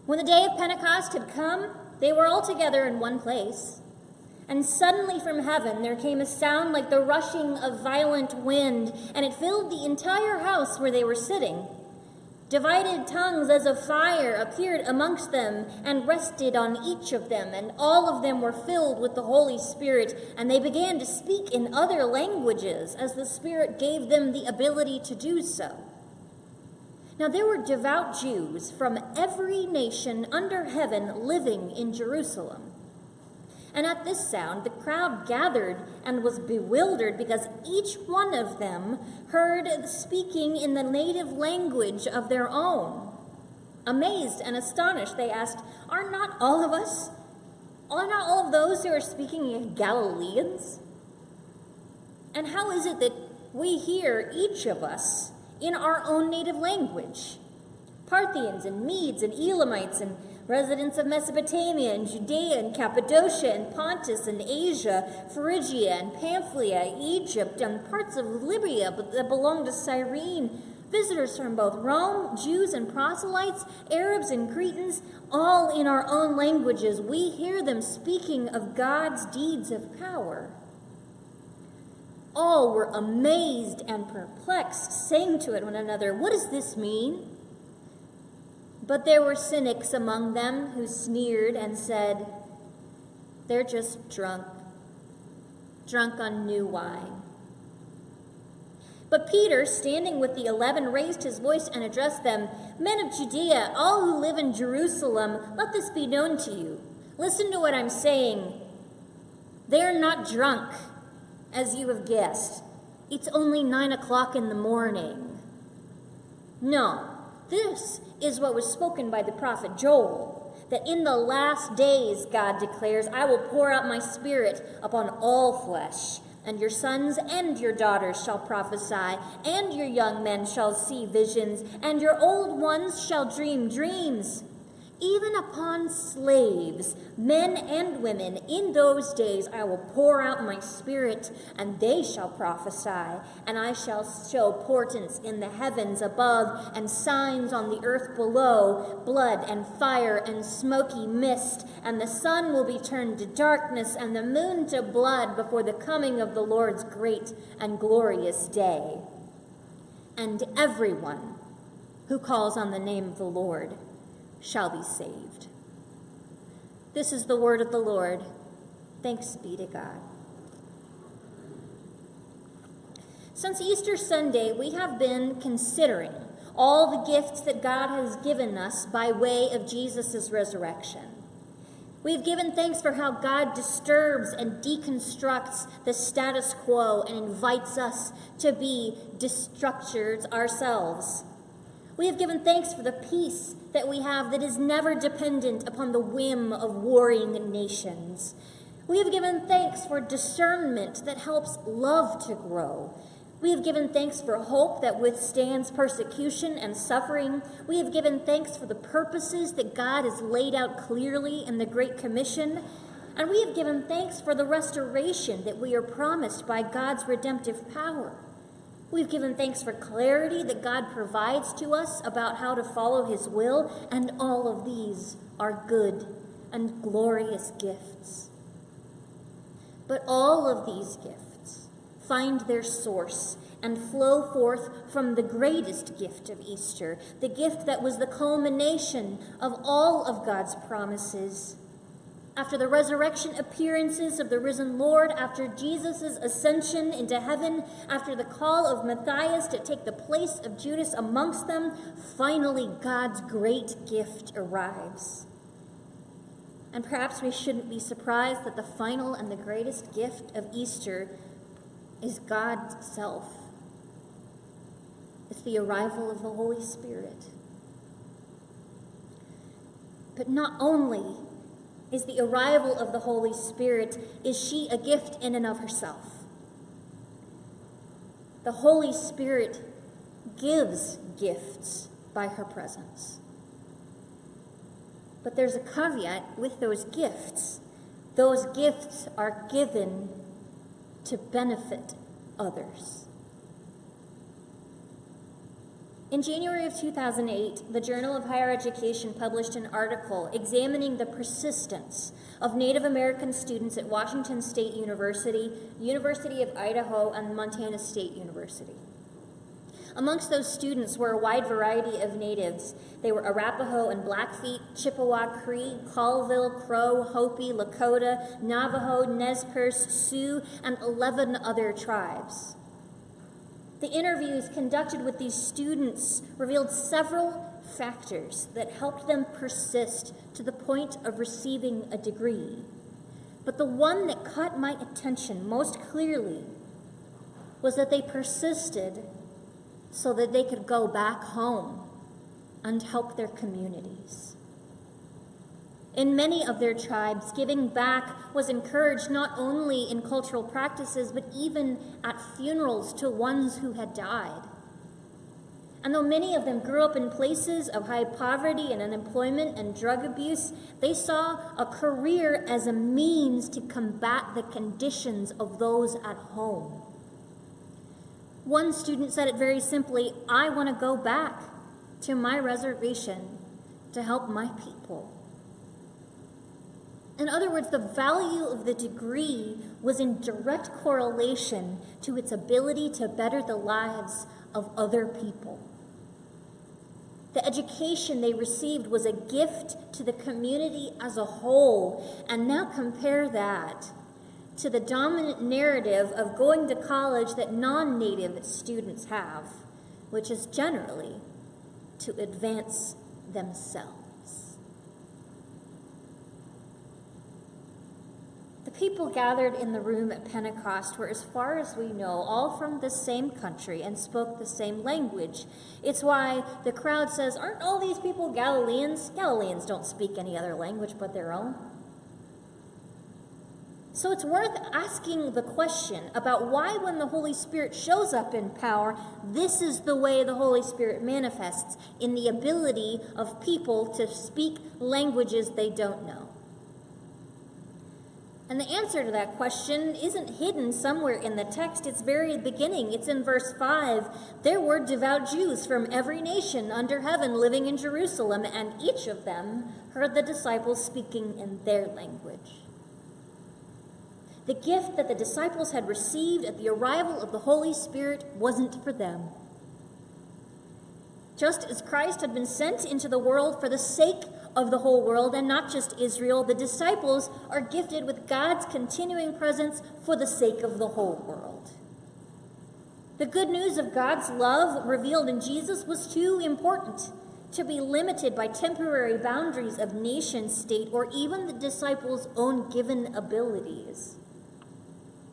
When the day of Pentecost had come, they were all together in one place. And suddenly from heaven there came a sound like the rushing of violent wind, and it filled the entire house where they were sitting. Divided tongues as of fire appeared amongst them and rested on each of them, and all of them were filled with the Holy Spirit, and they began to speak in other languages as the Spirit gave them the ability to do so. Now there were devout Jews from every nation under heaven living in Jerusalem. And at this sound, the crowd gathered and was bewildered because each one of them heard speaking in the native language of their own. Amazed and astonished, they asked, Are not all of those who are speaking Galileans? And how is it that we hear each of us in our own native language? Parthians and Medes and Elamites and residents of Mesopotamia and Judea and Cappadocia and Pontus and Asia, Phrygia and Pamphylia, Egypt, and parts of Libya that belong to Cyrene, visitors from both Rome, Jews and proselytes, Arabs and Cretans, all in our own languages. We hear them speaking of God's deeds of power. All were amazed and perplexed, saying to one another, What does this mean? But there were cynics among them who sneered and said, They're just drunk on new wine. But Peter, standing with the 11, raised his voice and addressed them, Men of Judea, all who live in Jerusalem, let this be known to you. Listen to what I'm saying. They are not drunk, as you have guessed. It's only 9 o'clock in the morning. No, this is what was spoken by the prophet Joel, that in the last days, God declares, I will pour out my spirit upon all flesh, and your sons and your daughters shall prophesy, and your young men shall see visions, and your old ones shall dream dreams. Even upon slaves, men and women, in those days I will pour out my spirit, and they shall prophesy, and I shall show portents in the heavens above, and signs on the earth below, blood and fire and smoky mist, and the sun will be turned to darkness, and the moon to blood before the coming of the Lord's great and glorious day. And everyone who calls on the name of the Lord shall be saved. This is the word of the Lord. Thanks be to God. Since Easter Sunday, we have been considering all the gifts that God has given us by way of Jesus' resurrection. We've given thanks for how God disturbs and deconstructs the status quo and invites us to be destructors ourselves. We have given thanks for the peace that we have that is never dependent upon the whim of warring nations. We have given thanks for discernment that helps love to grow. We have given thanks for hope that withstands persecution and suffering. We have given thanks for the purposes that God has laid out clearly in the Great Commission. And we have given thanks for the restoration that we are promised by God's redemptive power. We've given thanks for clarity that God provides to us about how to follow his will, and all of these are good and glorious gifts. But all of these gifts find their source and flow forth from the greatest gift of Easter, the gift that was the culmination of all of God's promises. After the resurrection appearances of the risen Lord, after Jesus' ascension into heaven, after the call of Matthias to take the place of Judas amongst them, finally God's great gift arrives. And perhaps we shouldn't be surprised that the final and the greatest gift of Easter is God's self. It's the arrival of the Holy Spirit. But not only is the arrival of the Holy Spirit, is she a gift in and of herself. The Holy Spirit gives gifts by her presence. But there's a caveat with those gifts. Those gifts are given to benefit others. In January of 2008, the Journal of Higher Education published an article examining the persistence of Native American students at Washington State University, University of Idaho, and Montana State University. Amongst those students were a wide variety of natives. They were Arapaho and Blackfeet, Chippewa, Cree, Colville, Crow, Hopi, Lakota, Navajo, Nez Perce, Sioux, and 11 other tribes. The interviews conducted with these students revealed several factors that helped them persist to the point of receiving a degree. But the one that caught my attention most clearly was that they persisted so that they could go back home and help their communities. In many of their tribes, giving back was encouraged not only in cultural practices, but even at funerals to ones who had died. And though many of them grew up in places of high poverty and unemployment and drug abuse, they saw a career as a means to combat the conditions of those at home. One student said it very simply, "I want to go back to my reservation to help my people." In other words, the value of the degree was in direct correlation to its ability to better the lives of other people. The education they received was a gift to the community as a whole, and now compare that to the dominant narrative of going to college that non-native students have, which is generally to advance themselves. The people gathered in the room at Pentecost were, as far as we know, all from the same country and spoke the same language. It's why the crowd says, "Aren't all these people Galileans?" Galileans don't speak any other language but their own. So it's worth asking the question about why, when the Holy Spirit shows up in power, this is the way the Holy Spirit manifests, in the ability of people to speak languages they don't know. And the answer to that question isn't hidden somewhere in the text. It's very beginning. It's in verse 5. There were devout Jews from every nation under heaven living in Jerusalem, and each of them heard the disciples speaking in their language. The gift that the disciples had received at the arrival of the Holy Spirit wasn't for them. Just as Christ had been sent into the world for the sake of the whole world and not just Israel, the disciples are gifted with God's continuing presence for the sake of the whole world. The good news of God's love revealed in Jesus was too important to be limited by temporary boundaries of nation state or even the disciples' own given abilities.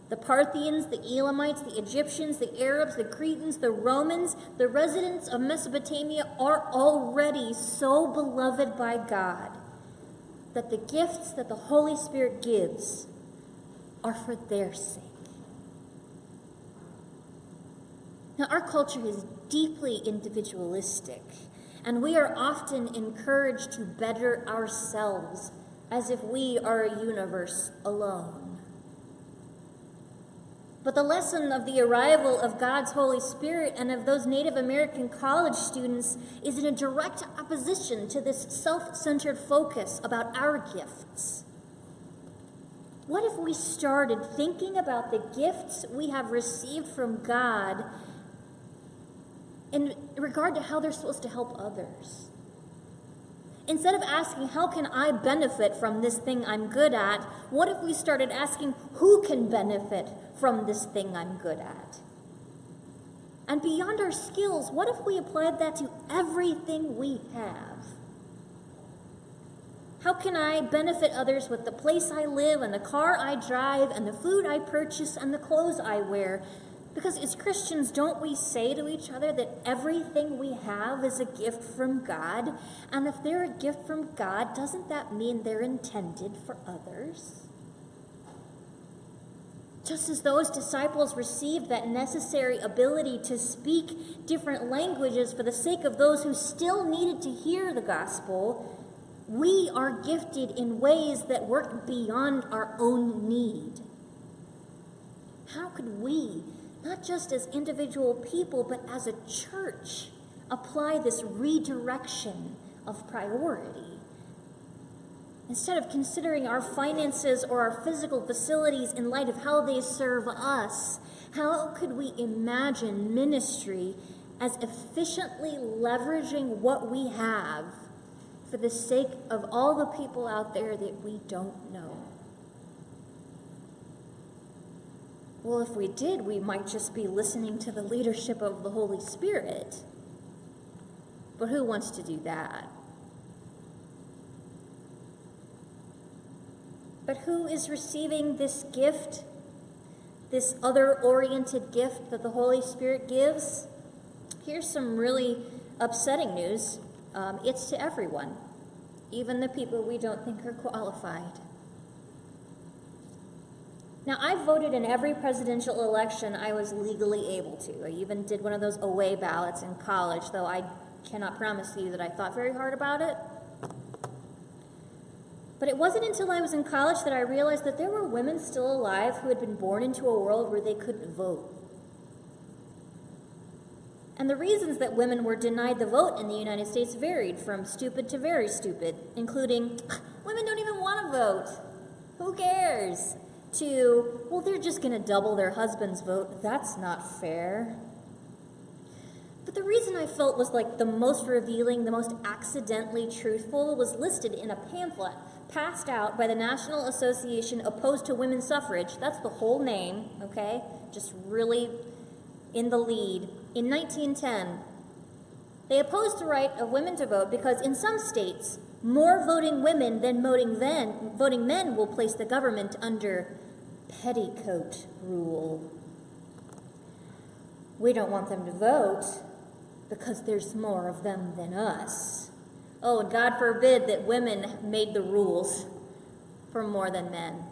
The Parthians, the Elamites, the Egyptians, the Arabs, the Cretans, the Romans, the residents of Mesopotamia are already so beloved by God that the gifts that the Holy Spirit gives are for their sake. Now, our culture is deeply individualistic, and we are often encouraged to better ourselves as if we are a universe alone. But the lesson of the arrival of God's Holy Spirit and of those Native American college students is in a direct opposition to this self-centered focus about our gifts. What if we started thinking about the gifts we have received from God in regard to how they're supposed to help others? Instead of asking, how can I benefit from this thing I'm good at, what if we started asking, who can benefit from this thing I'm good at? And beyond our skills, what if we applied that to everything we have? How can I benefit others with the place I live and the car I drive and the food I purchase and the clothes I wear? Because as Christians, don't we say to each other that everything we have is a gift from God? And if they're a gift from God, doesn't that mean they're intended for others? Just as those disciples received that necessary ability to speak different languages for the sake of those who still needed to hear the gospel, we are gifted in ways that work beyond our own need. How could we, not just as individual people, but as a church, apply this redirection of priority. Instead of considering our finances or our physical facilities in light of how they serve us, how could we imagine ministry as efficiently leveraging what we have for the sake of all the people out there that we don't know? Well, if we did, we might just be listening to the leadership of the Holy Spirit. But who wants to do that? But who is receiving this gift, this other-oriented gift that the Holy Spirit gives? Here's some really upsetting news. It's to everyone, even the people we don't think are qualified. Now, I voted in every presidential election I was legally able to. I even did one of those away ballots in college, though I cannot promise you that I thought very hard about it. But it wasn't until I was in college that I realized that there were women still alive who had been born into a world where they couldn't vote. And the reasons that women were denied the vote in the United States varied from stupid to very stupid, including, women don't even want to vote. Who cares? To, well, they're just going to double their husband's vote. That's not fair. But the reason I felt was like the most revealing, the most accidentally truthful, was listed in a pamphlet passed out by the National Association Opposed to Women's Suffrage. That's the whole name, okay? Just really in the lead. In 1910, they opposed the right of women to vote because in some states, more voting women than voting men will place the government under petticoat rule. We don't want them to vote because there's more of them than us. Oh, and God forbid that women made the rules for more than men.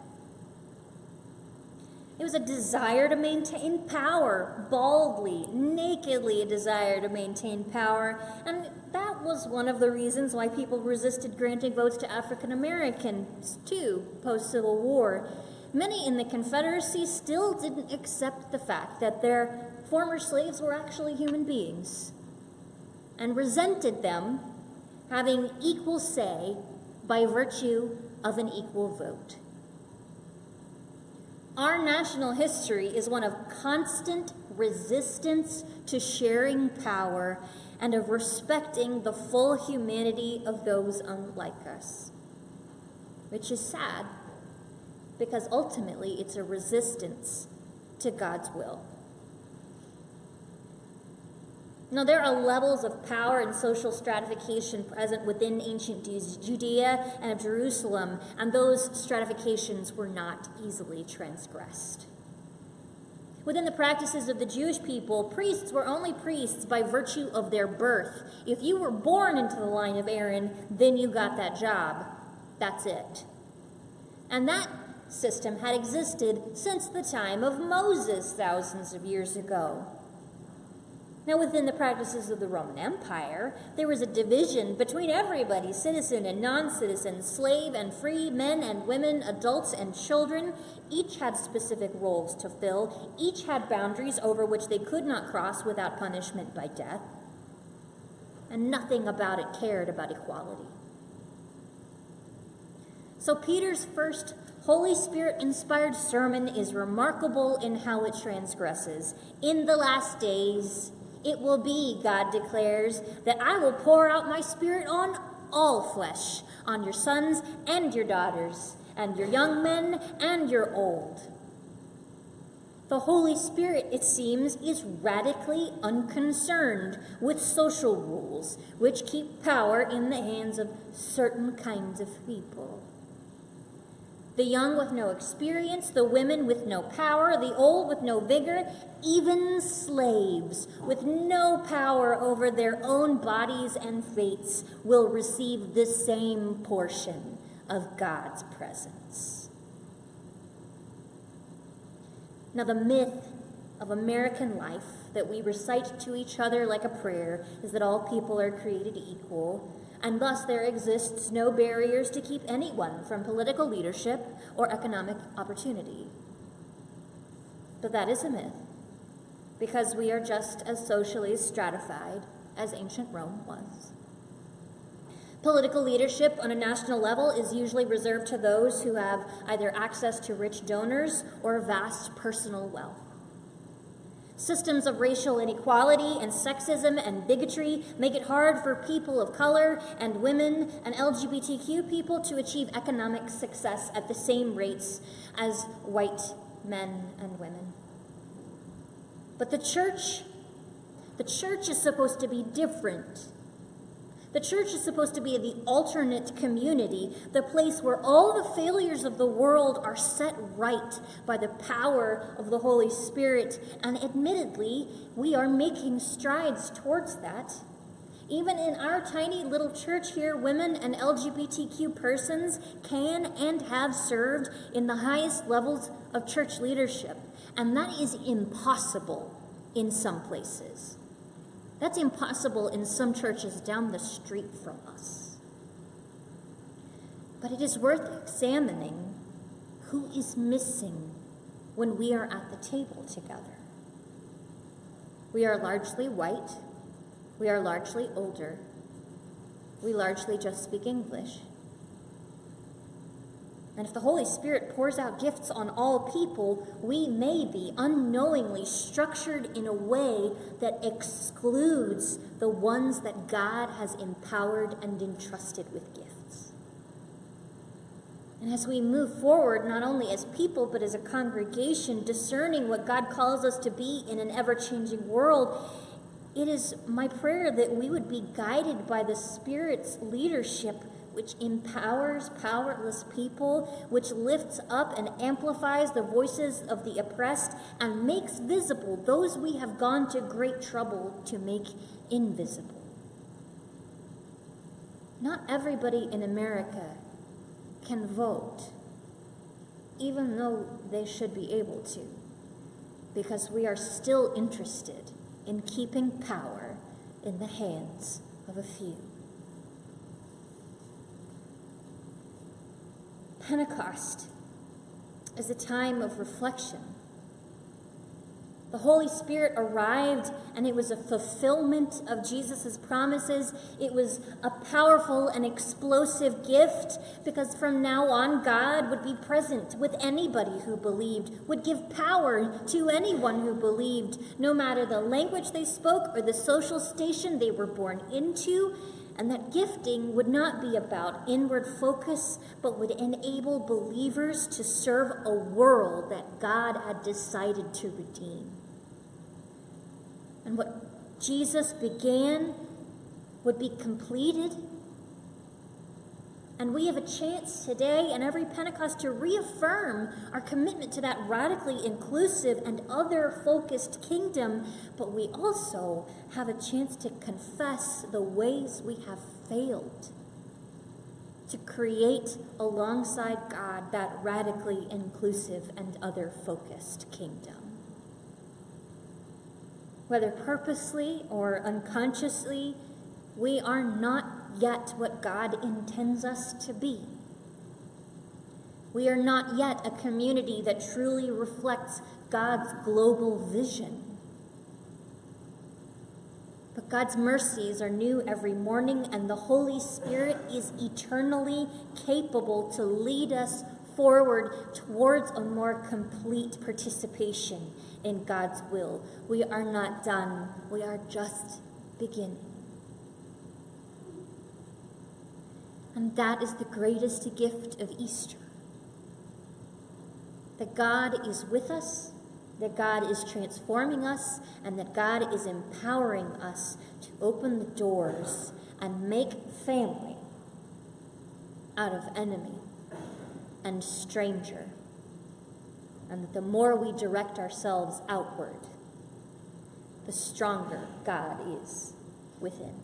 It was a desire to maintain power, baldly, nakedly a desire to maintain power, and that was one of the reasons why people resisted granting votes to African Americans, too, post-Civil War. Many in the Confederacy still didn't accept the fact that their former slaves were actually human beings, and resented them having equal say by virtue of an equal vote. Our national history is one of constant resistance to sharing power and of respecting the full humanity of those unlike us, which is sad because ultimately it's a resistance to God's will. Now, there are levels of power and social stratification present within ancient Judea and of Jerusalem, and those stratifications were not easily transgressed. Within the practices of the Jewish people, priests were only priests by virtue of their birth. If you were born into the line of Aaron, then you got that job. That's it. And that system had existed since the time of Moses, thousands of years ago. Now, within the practices of the Roman Empire, there was a division between everybody, citizen and non-citizen, slave and free, men and women, adults and children. Each had specific roles to fill. Each had boundaries over which they could not cross without punishment by death. And nothing about it cared about equality. So Peter's first Holy Spirit-inspired sermon is remarkable in how it transgresses. In the last days, it will be, God declares, that I will pour out my Spirit on all flesh, on your sons and your daughters, and your young men and your old. The Holy Spirit, it seems, is radically unconcerned with social rules, which keep power in the hands of certain kinds of people. The young with no experience, the women with no power, the old with no vigor, even slaves with no power over their own bodies and fates will receive the same portion of God's presence. Now, the myth of American life that we recite to each other like a prayer is that all people are created equal, and thus there exists no barriers to keep anyone from political leadership or economic opportunity. But that is a myth, because we are just as socially stratified as ancient Rome was. Political leadership on a national level is usually reserved to those who have either access to rich donors or vast personal wealth. Systems of racial inequality and sexism and bigotry make it hard for people of color and women and LGBTQ people to achieve economic success at the same rates as white men and women. But the church is supposed to be different. The church is supposed to be the alternate community, the place where all the failures of the world are set right by the power of the Holy Spirit. And admittedly, we are making strides towards that. Even in our tiny little church here, women and LGBTQ persons can and have served in the highest levels of church leadership. And that is impossible in some places. That's impossible in some churches down the street from us. But it is worth examining who is missing when we are at the table together. We are largely white. We are largely older. We largely just speak English. And if the Holy Spirit pours out gifts on all people, we may be unknowingly structured in a way that excludes the ones that God has empowered and entrusted with gifts. And as we move forward, not only as people, but as a congregation, discerning what God calls us to be in an ever-changing world, it is my prayer that we would be guided by the Spirit's leadership, which empowers powerless people, which lifts up and amplifies the voices of the oppressed, and makes visible those we have gone to great trouble to make invisible. Not everybody in America can vote, even though they should be able to, because we are still interested in keeping power in the hands of a few. Pentecost is a time of reflection. The Holy Spirit arrived, and it was a fulfillment of Jesus' promises. It was a powerful and explosive gift, because from now on, God would be present with anybody who believed, would give power to anyone who believed, no matter the language they spoke or the social station they were born into. And that gifting would not be about inward focus, but would enable believers to serve a world that God had decided to redeem. And what Jesus began would be completed. And we have a chance today and every Pentecost to reaffirm our commitment to that radically inclusive and other-focused kingdom, but we also have a chance to confess the ways we have failed to create alongside God that radically inclusive and other-focused kingdom. Whether purposely or unconsciously, we are not yet what God intends us to be. We are not yet a community that truly reflects God's global vision. But God's mercies are new every morning, and the Holy Spirit is eternally capable to lead us forward towards a more complete participation in God's will. We are not done. We are just beginning. And that is the greatest gift of Easter. That God is with us, that God is transforming us, and that God is empowering us to open the doors and make family out of enemy and stranger. And that the more we direct ourselves outward, the stronger God is within.